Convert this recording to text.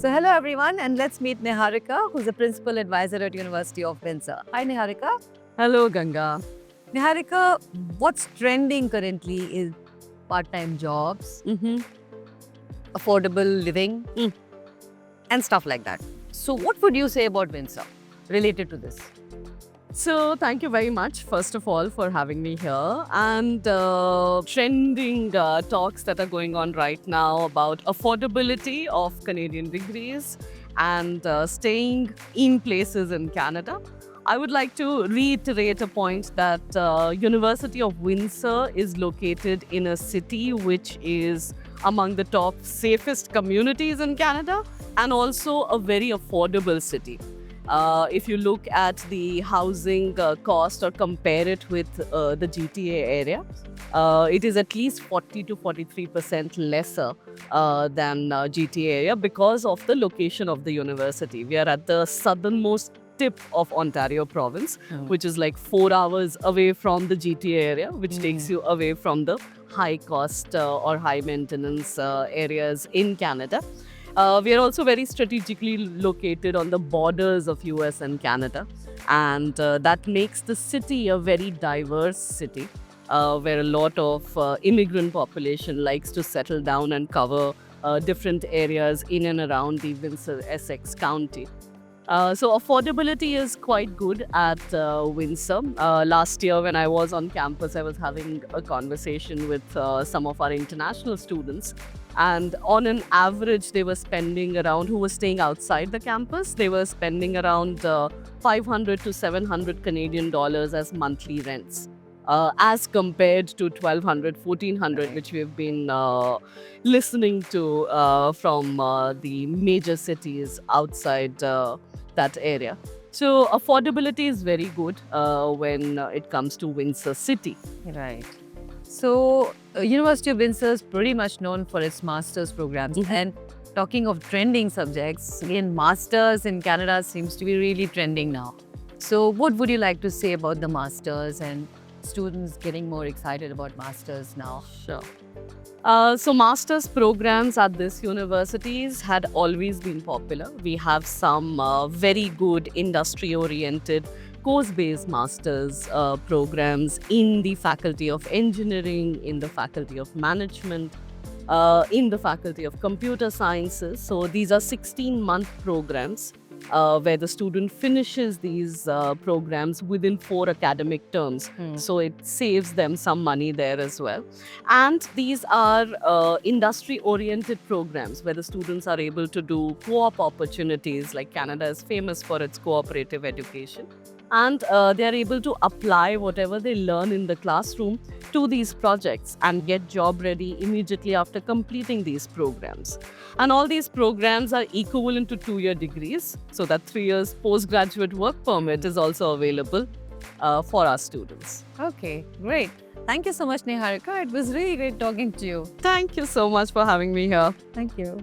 So hello everyone, and let's meet Niharika, who's a principal advisor at University of Windsor. Hi Niharika. Hello, Ganga. Niharika, what's trending currently is part-time jobs, affordable living, and stuff like that. So what would you say about Windsor related to this? So, thank you very much, first of all, for having me here. And trending talks that are going on right now about affordability of Canadian degrees and staying in places in Canada. I would like to reiterate a point that University of Windsor is located in a city which is among the top safest communities in Canada and also a very affordable city. If you look at the housing cost or compare it with the GTA area, it is at least 40 to 43% lesser than GTA area because of the location of the university. We are at the southernmost tip of Ontario province, which is like 4 hours away from the GTA area, which takes you away from the high cost or high maintenance areas in Canada. We are also very strategically located on the borders of US and Canada, and that makes the city a very diverse city where a lot of immigrant population likes to settle down and cover different areas in and around the Windsor-Essex County. So affordability is quite good at Windsor. Last year when I was on campus, I was having a conversation with some of our international students. And on an average, they were spending around, who were staying outside the campus, they were spending around 500 to 700 Canadian dollars as monthly rents. As compared to 1200, 1400, which we've been listening to from the major cities outside that area. So affordability is very good when it comes to Windsor City. Right. So University of Windsor is pretty much known for its master's programs. And talking of trending subjects, again, masters in Canada seems to be really trending now. So what would you like to say about the masters and students getting more excited about masters now? Sure. So master's programs at these universities had always been popular. We have some very good industry-oriented course-based master's programs in the Faculty of Engineering, in the Faculty of Management, in the Faculty of Computer Sciences. So these are 16-month programs where the student finishes these programs within 4 academic terms. So it saves them some money there as well. And these are industry-oriented programs where the students are able to do co-op opportunities, like Canada is famous for its cooperative education. And they are able to apply whatever they learn in the classroom to these projects and get job ready immediately after completing these programs. And all these programs are equivalent to 2-year degrees, so that 3 years postgraduate work permit is also available for our students. Okay, great. Thank you so much, Niharika. It was really great talking to you. Thank you so much for having me here. Thank you.